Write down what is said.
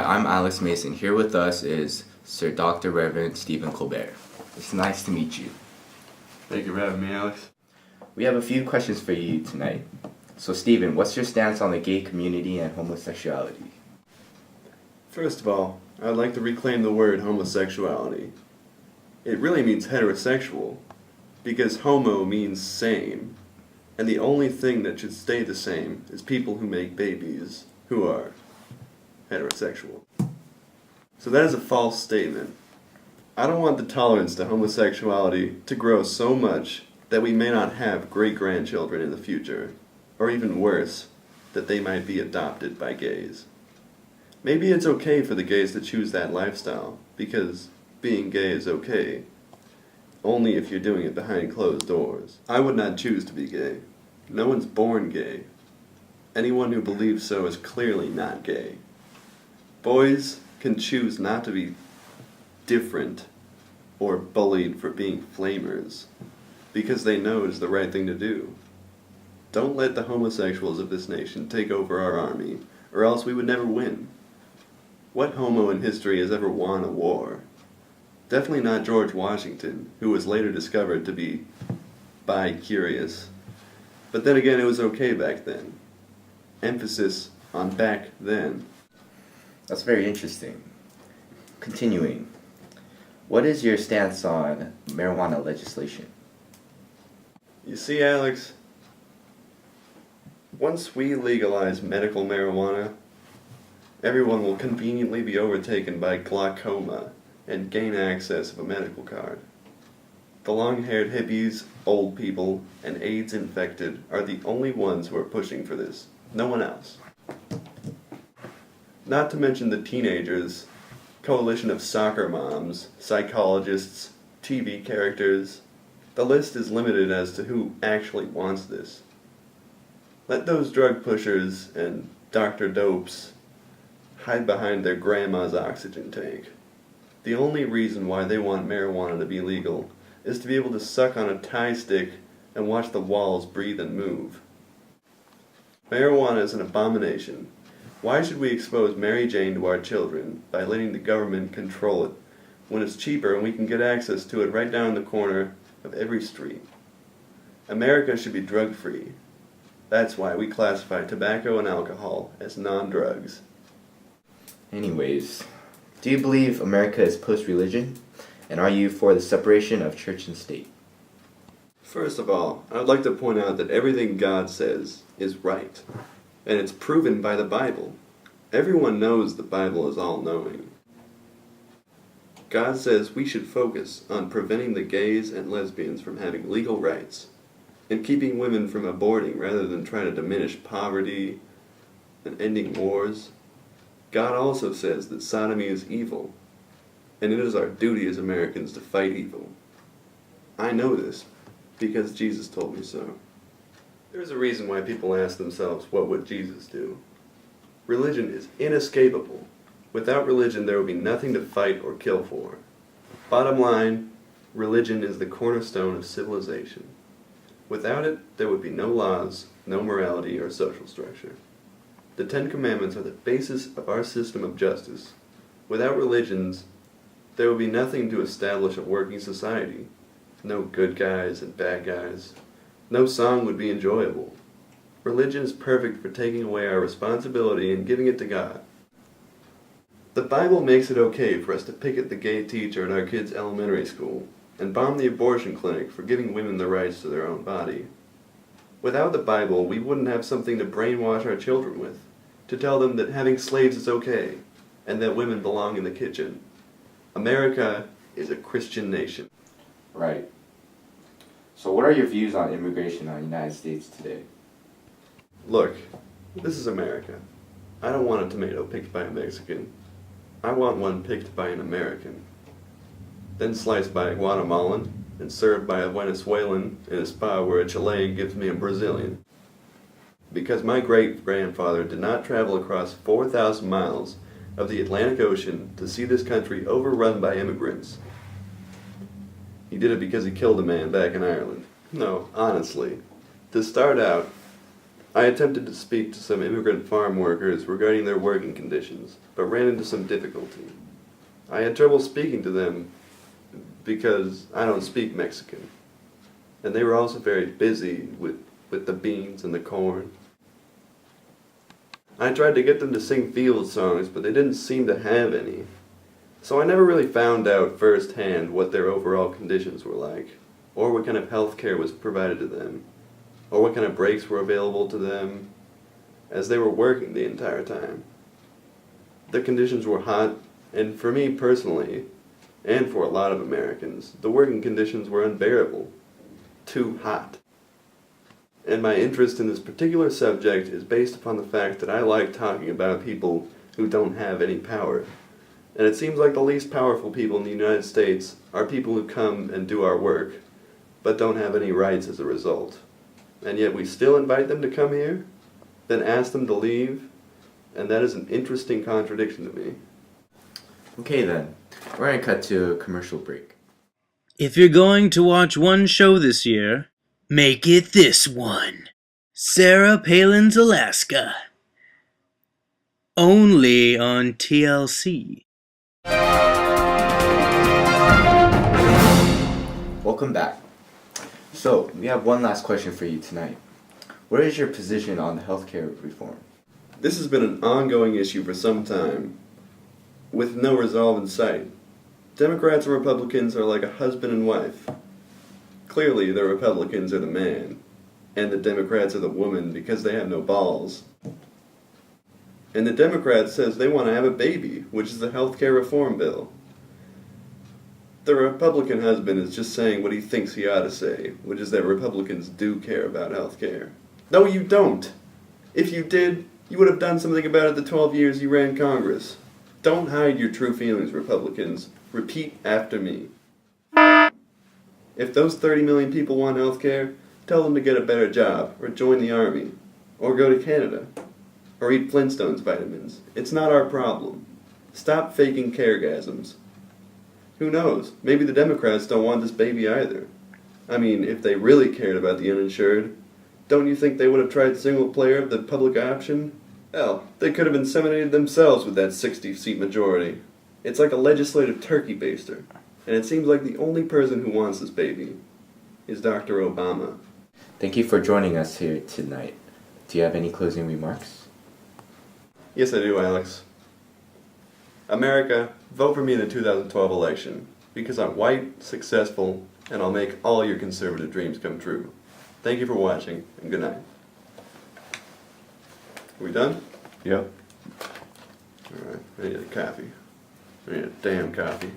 I'm Alex Mason. Here with us is Sir Dr. Reverend Stephen Colbert. It's nice to meet you. Thank you for having me, Alex. We have a few questions for you tonight. So Stephen, what's your stance on the gay community and homosexuality? First of all, I'd like to reclaim the word homosexuality. It really means heterosexual, because homo means same, and the only thing that should stay the same is people who make babies who are heterosexual. So that is a false statement. I don't want the tolerance to homosexuality to grow so much that we may not have great-grandchildren in the future, or even worse, that they might be adopted by gays. Maybe it's okay for the gays to choose that lifestyle, because being gay is okay, only if you're doing it behind closed doors. I would not choose to be gay. No one's born gay. Anyone who believes so is clearly not gay. Boys can choose not to be different or bullied for being flamers because they know it is the right thing to do. Don't let the homosexuals of this nation take over our army, or else we would never win. What homo in history has ever won a war? Definitely not George Washington, who was later discovered to be bi-curious. But then again, it was okay back then. Emphasis on back then. That's very interesting. Continuing, what is your stance on marijuana legislation? You see, Alex, once we legalize medical marijuana, everyone will conveniently be overtaken by glaucoma and gain access of a medical card. The long-haired hippies, old people, and AIDS-infected are the only ones who are pushing for this. No one else. Not to mention the teenagers, coalition of soccer moms, psychologists, TV characters. The list is limited as to who actually wants this. Let those drug pushers and Dr. Dopes hide behind their grandma's oxygen tank. The only reason why they want marijuana to be legal is to be able to suck on a Thai stick and watch the walls breathe and move. Marijuana is an abomination. Why should we expose Mary Jane to our children by letting the government control it when it's cheaper and we can get access to it right down the corner of every street? America should be drug-free. That's why we classify tobacco and alcohol as non-drugs. Anyways, do you believe America is post-religion? And are you for the separation of church and state? First of all, I would like to point out that everything God says is right, and it's proven by the Bible. Everyone knows the Bible is all-knowing. God says we should focus on preventing the gays and lesbians from having legal rights, and keeping women from aborting rather than trying to diminish poverty and ending wars. God also says that sodomy is evil, and it is our duty as Americans to fight evil. I know this because Jesus told me so. There's a reason why people ask themselves, what would Jesus do? Religion is inescapable. Without religion, there would be nothing to fight or kill for. Bottom line, religion is the cornerstone of civilization. Without it, there would be no laws, no morality, or social structure. The Ten Commandments are the basis of our system of justice. Without religions, there would be nothing to establish a working society. No good guys and bad guys. No song would be enjoyable. Religion is perfect for taking away our responsibility and giving it to God. The Bible makes it okay for us to picket the gay teacher at our kids' elementary school and bomb the abortion clinic for giving women the rights to their own body. Without the Bible, we wouldn't have something to brainwash our children with, to tell them that having slaves is okay, and that women belong in the kitchen. America is a Christian nation. Right. So what are your views on immigration in the United States today? Look, this is America. I don't want a tomato picked by a Mexican. I want one picked by an American. Then sliced by a Guatemalan, and served by a Venezuelan in a spa where a Chilean gives me a Brazilian. Because my great-grandfather did not travel across 4,000 miles of the Atlantic Ocean to see this country overrun by immigrants. He did it because he killed a man back in Ireland. No, honestly. To start out, I attempted to speak to some immigrant farm workers regarding their working conditions, but ran into some difficulty. I had trouble speaking to them because I don't speak Mexican. And they were also very busy with the beans and the corn. I tried to get them to sing field songs, but they didn't seem to have any. So I never really found out firsthand what their overall conditions were like, or what kind of health care was provided to them, or what kind of breaks were available to them as they were working the entire time. The conditions were hot, and for me personally, and for a lot of Americans, the working conditions were unbearable. Too hot. And my interest in this particular subject is based upon the fact that I like talking about people who don't have any power. And it seems like the least powerful people in the United States are people who come and do our work, but don't have any rights as a result. And yet we still invite them to come here, then ask them to leave, and that is an interesting contradiction to me. Okay then, we're going to cut to a commercial break. If you're going to watch one show this year, make it this one. Sarah Palin's Alaska. Only on TLC. Welcome back. So, we have one last question for you tonight. What is your position on the healthcare reform? This has been an ongoing issue for some time, with no resolve in sight. Democrats and Republicans are like a husband and wife. Clearly, the Republicans are the man, and the Democrats are the woman because they have no balls. And the Democrat says they want to have a baby, which is the healthcare reform bill. The Republican husband is just saying what he thinks he ought to say, which is that Republicans do care about healthcare. No, you don't. If you did, you would have done something about it the 12 years you ran Congress. Don't hide your true feelings, Republicans. Repeat after me. If those 30 million people want health care, tell them to get a better job, or join the army, or go to Canada, or eat Flintstones vitamins. It's not our problem. Stop faking caregasms. Who knows? Maybe the Democrats don't want this baby either. I mean, if they really cared about the uninsured, don't you think they would have tried single player of the public option? Hell, they could have inseminated themselves with that 60-seat majority. It's like a legislative turkey baster, and it seems like the only person who wants this baby is Dr. Obama. Thank you for joining us here tonight. Do you have any closing remarks? Yes, I do, Alex. America, vote for me in the 2012 election, because I'm white, successful, and I'll make all your conservative dreams come true. Thank you for watching, and good night. Are we done? Yep. Alright, I need a coffee. I need a damn coffee.